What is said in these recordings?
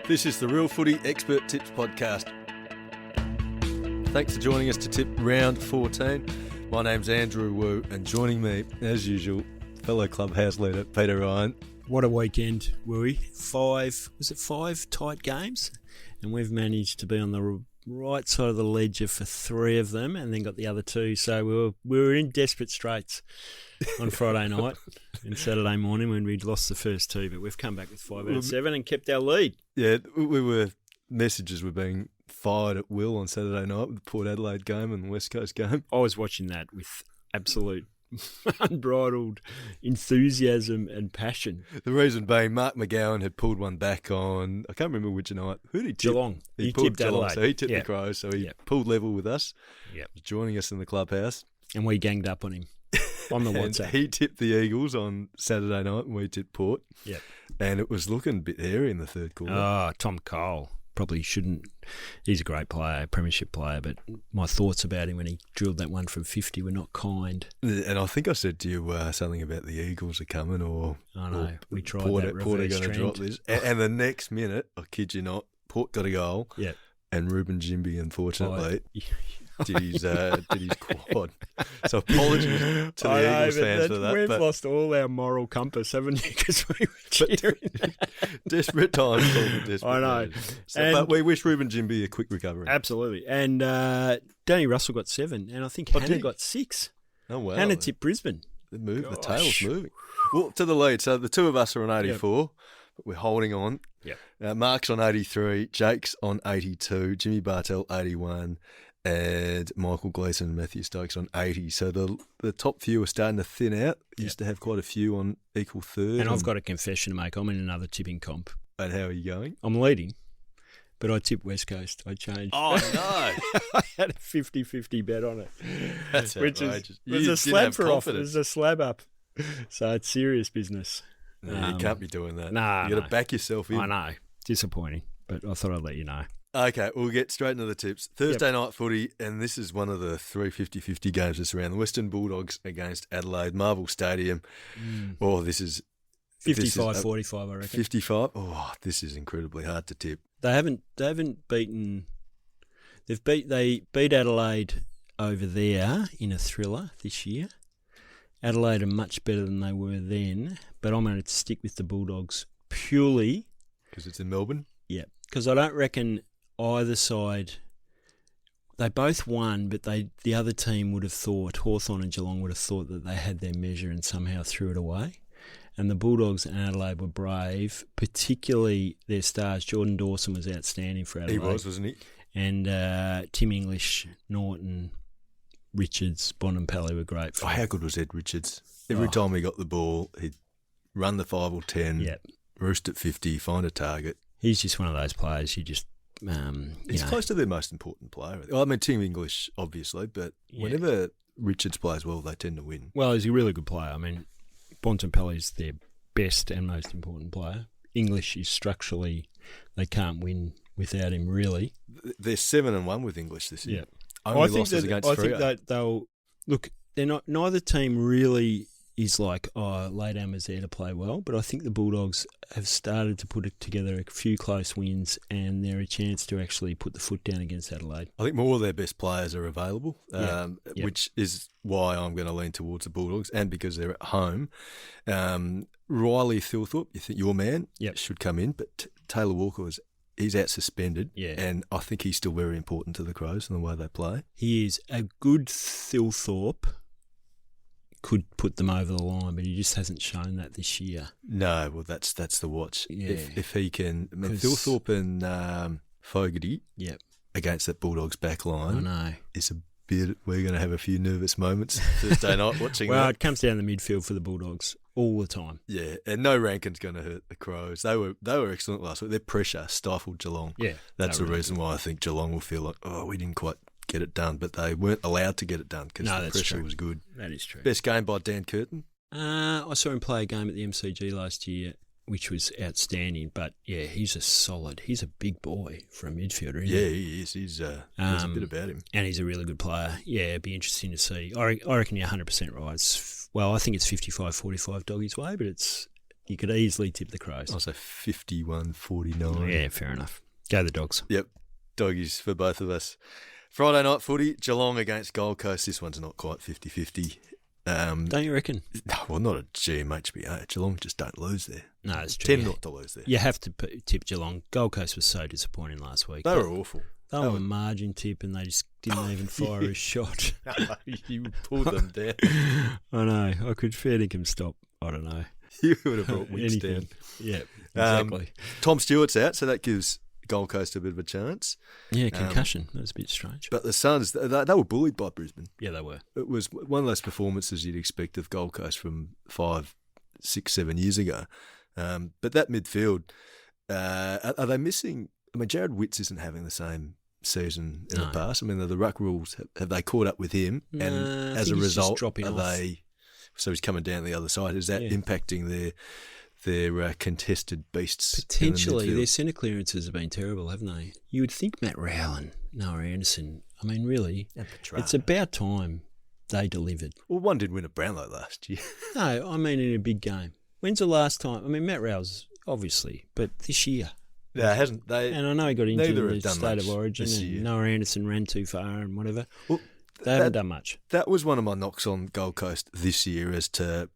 This is the Real Footy Expert Tips Podcast. Thanks for joining us to tip round 14. My name's Andrew Wu, and joining me, as usual, fellow clubhouse leader Peter Ryan. What a weekend, Wooey. Five tight games? And we've managed to be on the right side of the ledger for three of them and then got the other two. So we were in desperate straits on Friday night and Saturday morning when we'd lost the first two, but we've come back with 5 out of 7 and kept our lead. Yeah, messages were being fired at will on Saturday night with the Port Adelaide game and the West Coast game. I was watching that with absolute unbridled enthusiasm and passion. The reason being, Mark McGowan had pulled one back on, I can't remember which night. Who did he tip? Geelong. He tipped Geelong, Adelaide. so he tipped the Crows, so he pulled level with us. Yep. Joining us in the clubhouse. And we ganged up on him on the and WhatsApp. He tipped the Eagles on Saturday night and we tipped Port. Yep. And it was looking a bit hairy in the third quarter. Oh, Tom Cole. Probably shouldn't. He's a great player, premiership player, but my thoughts about him when he drilled that one from 50 were not kind. And I think I said to you something about the Eagles are coming, or I know we tried Port that are reverse going to drop trend. this. And the next minute, I kid you not, Port got a goal. Yeah. And Ruben Jimby, unfortunately, did his quad. So apologies to the Eagles fans for that. We've lost all our moral compass, haven't you? Because we were cheering. Desperate times call for desperate I know. measures. But we wish Ruben Jimby a quick recovery. Absolutely. And Danny Russell got 7, and I think Hannah got 6. Oh, wow. Hannah tipped Brisbane. The tail's moving. Well, to the lead. So the two of us are on 84. But we're holding on. Yeah. Mark's on 83, Jake's on 82, Jimmy Bartell 81, and Michael Gleeson and Matthew Stokes on 80. So the top few are starting to thin out. Used to have quite a few on equal third. And I've got a confession to make. I'm in another tipping comp. And how are you going? I'm leading, but I tipped West Coast. I changed. Oh, no. I had a 50-50 bet on it. That's outrageous. There's a slab for off. There's a slab up. So it's serious business. No, you can't be doing that. Nah, you got to back yourself in. I know. Disappointing, but I thought I'd let you know. Okay, we'll get straight into the tips. Thursday night footy, and this is one of the 3 50-50 games that's around. The Western Bulldogs against Adelaide, Marvel Stadium. Oh, this is 55-45, I reckon. 55? Oh, this is incredibly hard to tip. They haven't beaten. They beat Adelaide over there in a thriller this year. Adelaide are much better than they were then, but I'm going to stick with the Bulldogs purely because it's in Melbourne. Yeah, because I don't reckon either side. They both won, but the other team would have thought, Hawthorn and Geelong would have thought that they had their measure and somehow threw it away. And the Bulldogs and Adelaide were brave, particularly their stars. Jordan Dawson was outstanding for Adelaide. He was, wasn't he? And Tim English, Norton, Richards, Bonampelli were great. How good was Ed Richards? Every time he got the ball, he'd run the 5 or 10, roost at 50, find a target. He's just one of those players you just... He's close to their most important player. I mean, Tim English, obviously, but whenever Richards plays well, they tend to win. Well, he's a really good player. I mean, Bonampelli's their best and most important player. English is structurally... They can't win without him, really. They're 7-1 with English this year. Yeah. Only losses against Freo. I think that they'll look. They're not. Neither team really is like, Laydam was there to play well. But I think the Bulldogs have started to put together a few close wins, and they're a chance to actually put the foot down against Adelaide. I think more of their best players are available, which is why I'm going to lean towards the Bulldogs, and because they're at home. Riley Thilthorpe, you think your man, should come in, but Taylor Walker he's out suspended, and I think he's still very important to the Crows and the way they play. He is. A good Thilthorpe could put them over the line, but he just hasn't shown that this year. No, well, that's the watch. Yeah. If he can, I mean, Thilthorpe and Fogarty against that Bulldogs back line, I know. It's a bit. We're going to have a few nervous moments Thursday night watching. Well, that. It comes down the midfield for the Bulldogs all the time. Yeah, and no Rankin's going to hurt the Crows. They were excellent last week. Their pressure stifled Geelong. Yeah, that's the reason why I think Geelong will feel like, we didn't quite get it done, but they weren't allowed to get it done because the pressure was good. That is true. Best game by Dan Curtin? I saw him play a game at the MCG last year, which was outstanding. But, he's a big boy for a midfielder, isn't he? Yeah, he is. There's a bit about him. And he's a really good player. Yeah, it'd be interesting to see. I reckon you're 100% right. I think it's 55-45 Doggies way, but it's You could easily tip the Crows. I'll say 51-49. Yeah, fair enough. Go the Dogs. Yep, doggies for both of us. Friday night footy, Geelong against Gold Coast. This one's not quite 50-50. Don't you reckon? Well, not a GMHBA. Geelong just don't lose there. No, it's true. Tend not to lose there. You have to tip Geelong. Gold Coast was so disappointing last week. They were awful. They were a margin tip and they just didn't even fire a shot. You pulled them down. I know. I could fair dinkum stop. I don't know. You would have brought wins down. Yeah, exactly. Tom Stewart's out, so that gives Gold Coast a bit of a chance. Yeah, concussion. That was a bit strange. But the Suns, they were bullied by Brisbane. Yeah, they were. It was one of those performances you'd expect of Gold Coast from 5, 6, 7 years ago. But that midfield, are they missing? I mean, Jared Witts isn't having the same season in the past. I mean, the ruck rules, have they caught up with him? And as a result, are they? So he's coming down the other side. Is that impacting their contested beasts? Potentially. Their centre clearances have been terrible, haven't they? You would think Matt Rowell and Noah Anderson, I mean, really, it's about time they delivered. Well, one did win a Brownlow last year. No, I mean in a big game. When's the last time? I mean, Matt Rowell's obviously, but this year. No, it hasn't. And I know he got injured in the State of Origin and Noah Anderson ran too far and whatever. Well, they haven't done much. That was one of my knocks on Gold Coast this year as to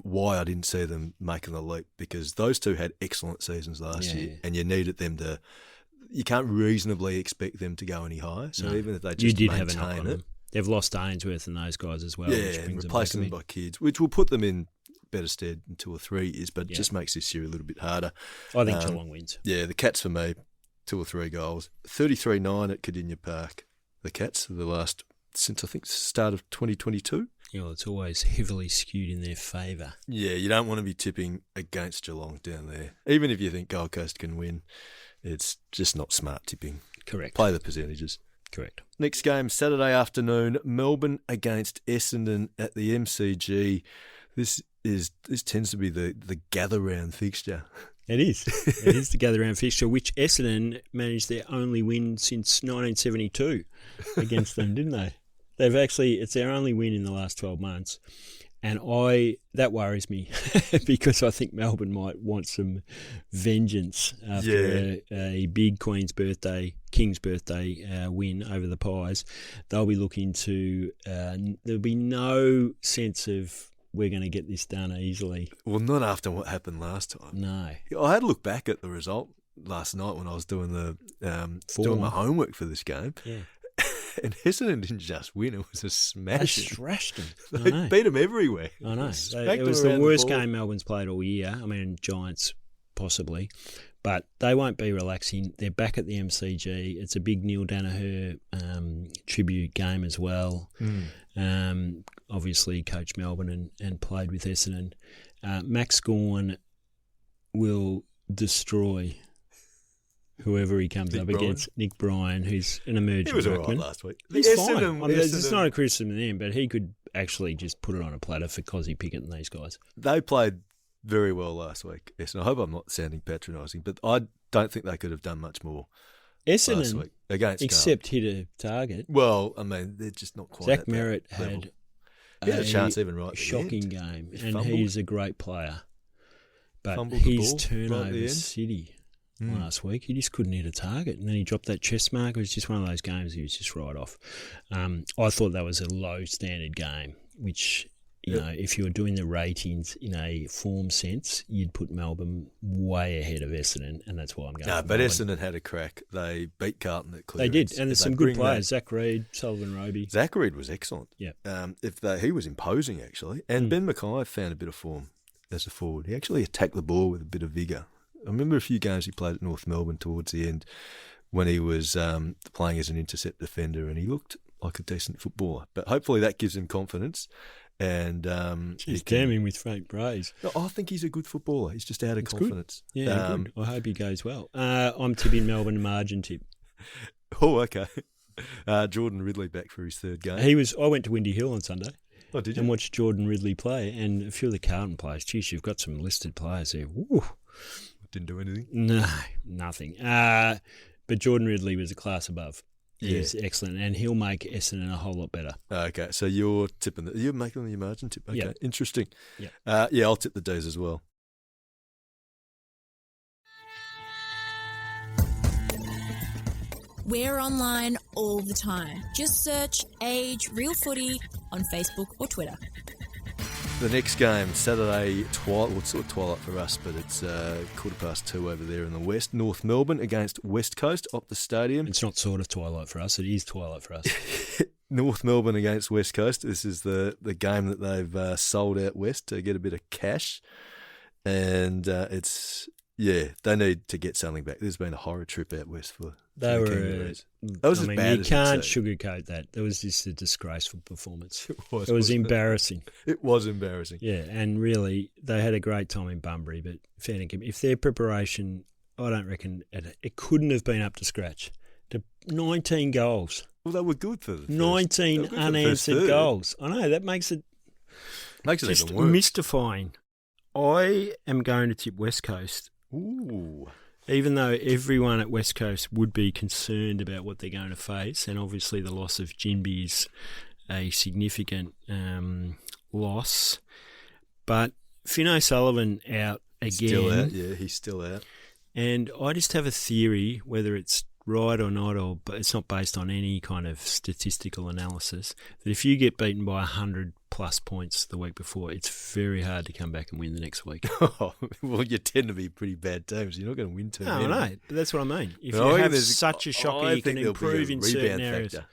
why I didn't see them making the leap, because those two had excellent seasons last year and you needed them to – you can't reasonably expect them to go any higher. So even if they just maintain it. They've lost Ainsworth and those guys as well. Yeah, and replacing them by kids, which will put them in better stead in 2 or 3 years, but it just makes this year a little bit harder. I think Geelong wins. Yeah, the Cats for me, 2 or 3 goals. 33-9 at Cardinia Park. The Cats, the last since I think the start of 2022. Yeah, well, it's always heavily skewed in their favour. Yeah, you don't want to be tipping against Geelong down there. Even if you think Gold Coast can win, it's just not smart tipping. Correct. Play the percentages. Correct. Next game, Saturday afternoon, Melbourne against Essendon at the MCG. This tends to be the gather-round fixture. It is. It is the gather-round fixture, which Essendon managed their only win since 1972 against them, didn't they? It's their only win in the last 12 months. And that worries me because I think Melbourne might want some vengeance after a big King's birthday win over the Pies. They'll be looking to there'll be no sense of we're going to get this done easily. Well, not after what happened last time. No. I had to look back at the result last night when I was doing doing my homework for this game. Yeah. And Essendon didn't just win, it was a smash. They thrashed them. They beat them everywhere. I know. It was the worst game Melbourne's played all year. I mean, Giants possibly. But they won't be relaxing. They're back at the MCG. It's a big Neil Danaher tribute game as well. Obviously, coached Melbourne and played with Essendon. Max Gawn will destroy whoever he comes up against. Nick Bryan, who's an emerging ruckman. He was all right last week. He's fine. I mean, it's not a criticism of him, but he could actually just put it on a platter for Cozzy Pickett and these guys. They played very well last week, Essendon. I hope I'm not sounding patronising, but I don't think they could have done much more Essendon last week against except hit a target. Well, I mean, they're just not quite Zach Merritt had a chance even right at shocking the end. game, and he's a great player. But Fumbled his the ball turnover right at the end. city last week, he just couldn't hit a target, and then he dropped that chest mark. It was just one of those games he was just right off. I thought that was a low standard game, which, you know, if you were doing the ratings in a form sense, you'd put Melbourne way ahead of Essendon, and that's why I'm going. No, but Essendon had a crack. They beat Carlton at clearance. They did, and there's some good players. Zach Reid, Sullivan Roby. Zach Reid was excellent. Yeah. He was imposing, actually. And Ben Mackay found a bit of form as a forward. He actually attacked the ball with a bit of vigour. I remember a few games he played at North Melbourne towards the end when he was playing as an intercept defender, and he looked like a decent footballer. But hopefully that gives him confidence. And he's damning with faint praise. No, I think he's a good footballer. He's just out of confidence. Good. Yeah, good. I hope he goes well. I'm tipping Melbourne margin tip. Oh, okay. Jordan Ridley back for his third game. I went to Windy Hill on Sunday. Oh, did you? And watched Jordan Ridley play, and a few of the Carlton players. Geez, you've got some listed players there. Woo. Didn't do anything? No, nothing. But Jordan Ridley was a class above. He's excellent, and he'll make Essendon a whole lot better. Okay, so you're tipping you're making the margin tip. Okay, interesting. Yeah, I'll tip the D's as well. We're online all the time. Just search Age Real Footy on Facebook or Twitter. The next game, Saturday, twilight. Well, it's sort of twilight for us, but it's 2:15 over there in the west. North Melbourne against West Coast, Optus Stadium. It's not sort of twilight for us, it is twilight for us. North Melbourne against West Coast. This is the game that they've sold out west to get a bit of cash. And they need to get something back. There's been a horror trip out west for They were. Kangaroos. That was bad you can't sugarcoat that. That was just a disgraceful performance. It was embarrassing. It was embarrassing. Yeah, and really, they had a great time in Bunbury, but if their preparation, I don't reckon it couldn't have been up to scratch. 19 goals. Well, they were good for the 19 unanswered goals. I know, that makes it just even worse. mystifying. I am going to tip West Coast. Ooh. Even though everyone at West Coast would be concerned about what they're going to face, and obviously the loss of Jinby is a significant loss. But Finn O'Sullivan out again. Still out, yeah, he's still out. And I just have a theory, whether it's right or not, but it's not based on any kind of statistical analysis, that if you get beaten by 100 plus points the week before, it's very hard to come back and win the next week. Well, you tend to be pretty bad teams. You're not going to win too many. No, I know. But that's what I mean. If you have such a shocker, you can improve in certain areas. Factor.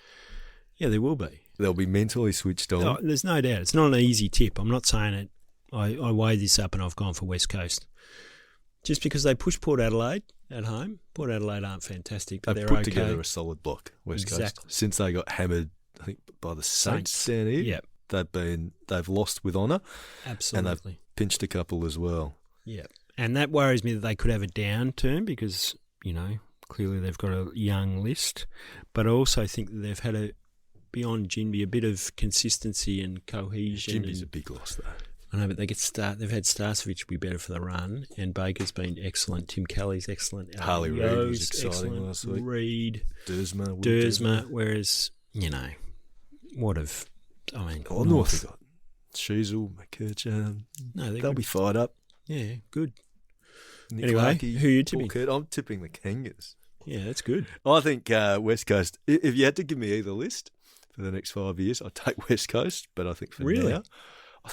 Yeah, there will be. They'll be mentally switched on. No, there's no doubt. It's not an easy tip. I'm not saying it. I weighed this up and I've gone for West Coast. Just because they push Port Adelaide at home. Port Adelaide aren't fantastic, but they're put okay. Together a solid block, West Coast. Since they got hammered, I think, by the Saints down here. Yep. They've lost with honour. Absolutely. And they've pinched a couple as well. Yeah. And that worries me that they could have a downturn because, clearly they've got a young list. But I also think that they've had beyond Jinby, a bit of consistency and cohesion. Jinby's a big loss, though. I know, but they've had Starcevich be better for the run, and Baker's been excellent. Tim Kelly's excellent. Harley Reid was exciting last week. Reid. Dersma. Whereas, North have got Sheasel, McKercher. No, they'll be fired up. Yeah, good. Nick anyway, Larkey, who are you tipping? I'm tipping the Kangas. Yeah, that's good. I think West Coast, if you had to give me either list for the next 5 years, I'd take West Coast, but I think for now,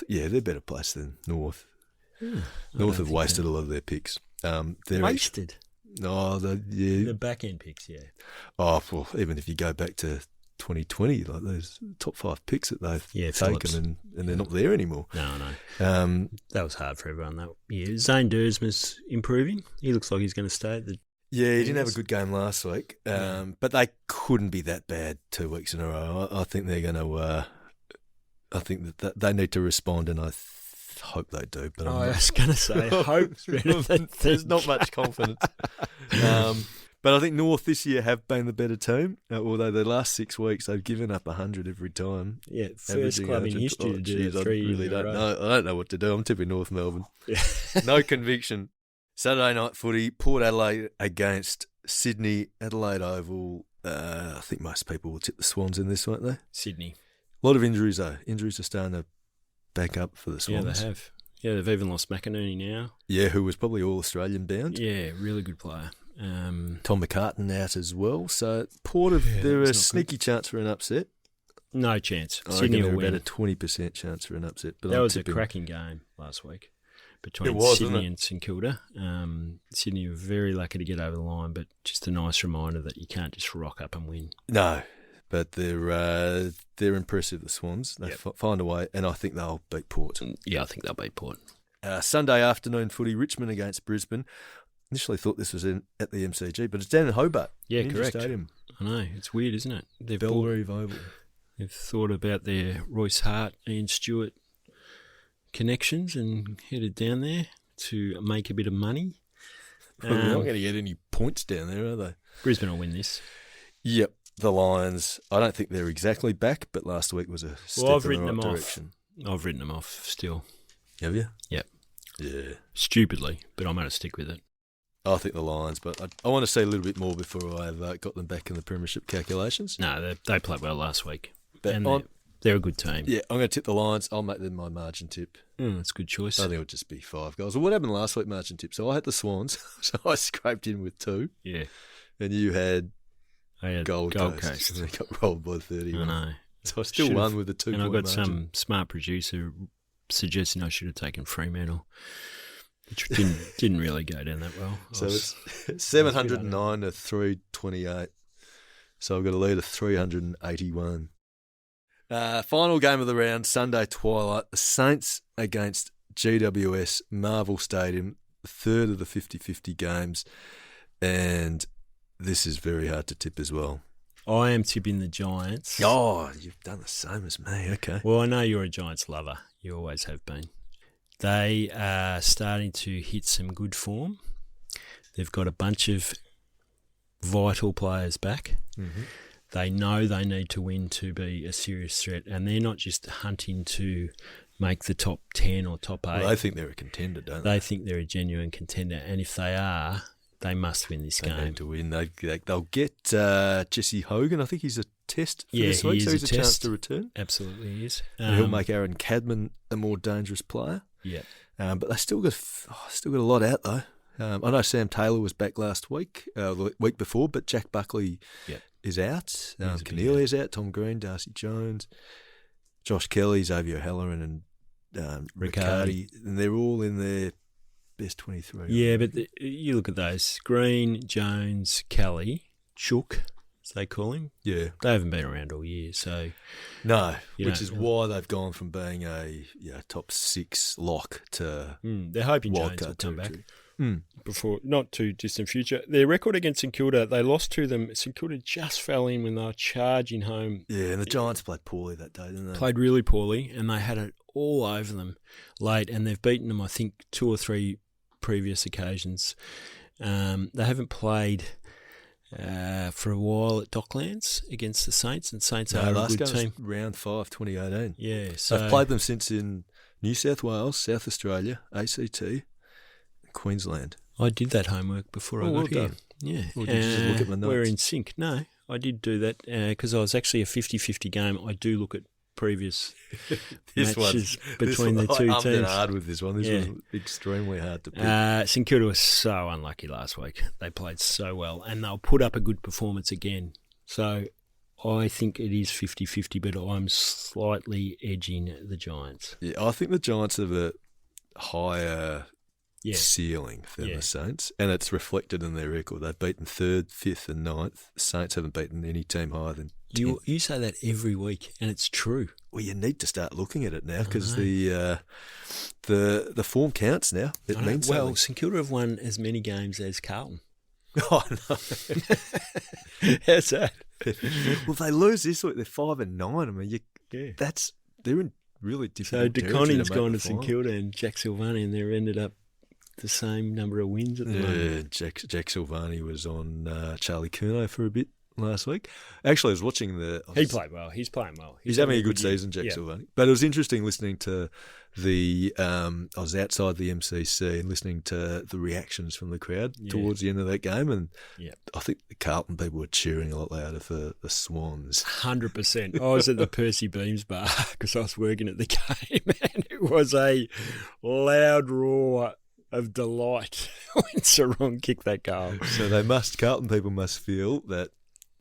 they're better placed than North. North have wasted a lot of their picks. Wasted? No, the back end picks, yeah. Oh, well, even if you go back to 2020, like those top 5 picks that they've taken, and they're not there anymore. No, no. That was hard for everyone that year. Zane Dersma's improving. He looks like he's going to stay at the. Yeah, he didn't have a good game last week, but they couldn't be that bad 2 weeks in a row. I think they're going to. I think that they need to respond, and I hope they do. But I was going to say, hope's better than there's not much confidence. But I think North this year have been the better team, although the last 6 weeks they've given up 100 every time. Yeah, first club in history to do that 3 years in a row. I don't know what to do. I'm tipping North Melbourne. No conviction. Saturday night footy, Port Adelaide against Sydney, Adelaide Oval. I think most people will tip the Swans in this, won't they? Sydney. A lot of injuries, though. Injuries are starting to back up for the Swans. Yeah, they have. Yeah, they've even lost McInerney now. Yeah, who was probably All-Australian bound. Yeah, really good player. Tom McCartan out as well. So Port, they're a sneaky chance for an upset. No chance. Sydney will win. About a 20% chance for an upset. But that was a cracking game last week between Sydney and St Kilda. Sydney were very lucky to get over the line, but just a nice reminder that you can't just rock up and win. No. But they're impressive, the Swans. They find a way, and I think they'll beat Port. Yeah, I think they'll beat Port. Sunday afternoon footy, Richmond against Brisbane. Initially thought this was at the MCG, but it's down in Hobart. Yeah, correct. Stadium. I know. It's weird, isn't it? Belrive Oval. They've thought about their Royce Hart, Ian Stewart connections and headed down there to make a bit of money. They're not going to get any points down there, are they? Brisbane will win this. Yep. The Lions, I don't think they're exactly back, but last week was a step in the right direction. I've written them off still. Have you? Yep. Yeah. Stupidly, but I'm going to stick with it. I think the Lions, but I want to see a little bit more before I've got them back in the premiership calculations. No, they played well last week. But and they're a good team. Yeah, I'm going to tip the Lions. I'll make them my margin tip. That's a good choice. I think it'll just be 5 goals. Well, what happened last week, margin tip? So I had the Swans, so I scraped in with 2. Yeah. And you had... Gold Coast. And they got rolled by 30. I know. So I still won with a 2-point And I got margin. some smart producer suggesting I should have taken Fremantle, which didn't really go down that well. So it's 709 to 328. So I've got a lead of 381. Final game of the round, Sunday twilight. The Saints against GWS, Marvel Stadium, third of the 50-50 games. And this is very hard to tip as well. I am tipping the Giants. Oh, you've done the same as me. Okay. Well, I know you're a Giants lover. You always have been. They are starting to hit some good form. They've got a bunch of vital players back. Mm-hmm. They know they need to win to be a serious threat, and they're not just hunting to make the top 10 or top 8. Well, they think they're a contender, don't they? They think they're a genuine contender, and if they are, they must win this game. They need to win. They'll get Jesse Hogan. I think he's a test for this week, so he's a chance to return. Absolutely he is. He'll make Aaron Cadman a more dangerous player. Yeah. But they still got a lot out, though. I know Sam Taylor was back last week, the week before, but Jack Buckley is out. Cornelia's out. Tom Green, Darcy Jones, Josh Kelly, Xavier Halloran, and Riccardi. And they're all in their best 23. Yeah, but you look at those. Green, Jones, Kelly, Chook, as they call him. Yeah. They haven't been around all year, so... No, which is why they've gone from being a top 6 lock to they're hoping Jones will come back. Before not too distant future. Their record against St Kilda, they lost to them. St Kilda just fell in when they were charging home. Yeah, and the Giants played poorly that day, didn't they? Played really poorly, and they had it all over them late, and they've beaten them, I think, 2 or 3 previous occasions. They haven't played for a while at Docklands against the Saints, and Saints are a good team. Round 5, 2018. Yeah, so they've played them since in New South Wales, South Australia, ACT, Queensland. I did that homework before I got here. Done. Yeah. Or did you just look at my notes? We're in sync. No, I did do that because I was actually a 50-50 game. I do look at previous matches between the two teams. I'm hard with this one. This was extremely hard to pick. St Kilda was so unlucky last week. They played so well, and they'll put up a good performance again. So I think it is 50-50, but I'm slightly edging the Giants. Yeah, I think the Giants have a higher ceiling than the Saints, and it's reflected in their record. They've beaten 3rd, 5th and 9th. The Saints haven't beaten any team higher than 10th. You say that every week, and it's true. Well, you need to start looking at it now because the form counts now. It means something. Well, St Kilda have won as many games as Carlton. Oh, no. How's that? Well, if they lose this week, they're 5 and 9. I mean, they're in really difficult territory. So DeConning's gone to St Kilda and Jack Silvani, and they're ended up the same number of wins at the moment. Jack Silvani was on Charlie Curnow for a bit last week. Actually, I was watching He played well. He's playing well. He's having a good season, Jack Silvani. But it was interesting listening to I was outside the MCC and listening to the reactions from the crowd towards the end of that game, and I think the Carlton people were cheering a lot louder for the Swans. 100%. I was at the Percy Beams bar because I was working at the game, and it was a loud roar of delight when Sarong kicked that goal. So Carlton people must feel that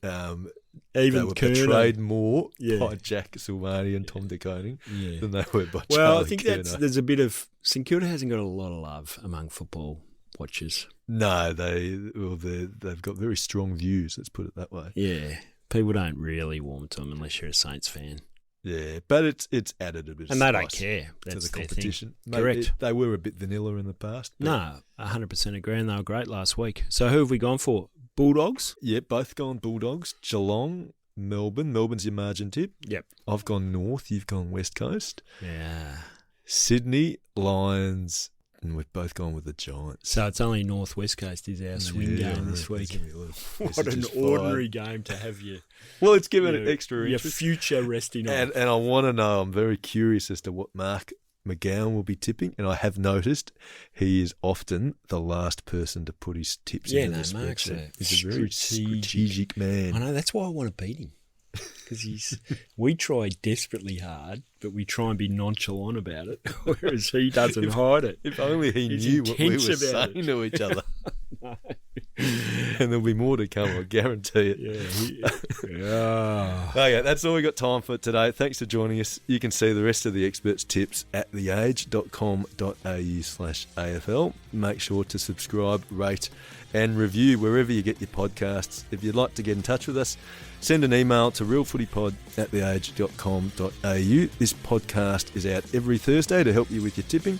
even they were Curnow betrayed more by Jack Silvani and Tom DeConing than they were by Charlie Well, I think Curnow. there's a bit of... St Kilda hasn't got a lot of love among football watchers. No, they've got very strong views, let's put it that way. Yeah, people don't really warm to them unless you're a Saints fan. Yeah, but it's added a bit of and they don't care. That's to the competition. Correct. They were a bit vanilla in the past. No, 100% agree, and they were great last week. So who have we gone for? Bulldogs? Yeah, both gone Bulldogs. Geelong, Melbourne. Melbourne's your margin tip. Yep. I've gone North, you've gone West Coast. Yeah. Sydney, Lions, and we've both gone with the Giants. So it's only North West Coast is our swing game this week. What an ordinary game to have you. Well, it's given it extra interest. Your future resting on. And I want to know, I'm very curious as to what Mark McGowan will be tipping, and I have noticed he is often the last person to put his tips into the spreadsheet. He's a very strategic man. I know, that's why I want to beat him. Because we try desperately hard, but we try and be nonchalant about it, whereas he doesn't hide it. If only he knew what we were saying to each other. No. And there'll be more to come, I guarantee it. Yeah. Okay, that's all we got time for today. Thanks for joining us. You can see the rest of the experts' tips at theage.com.au/AFL. Make sure to subscribe, rate and review wherever you get your podcasts. If you'd like to get in touch with us, send an email to realfootypod@theage.com.au. This podcast is out every Thursday to help you with your tipping.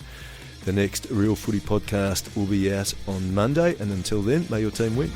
The next Real Footy podcast will be out on Monday, and until then, may your team win.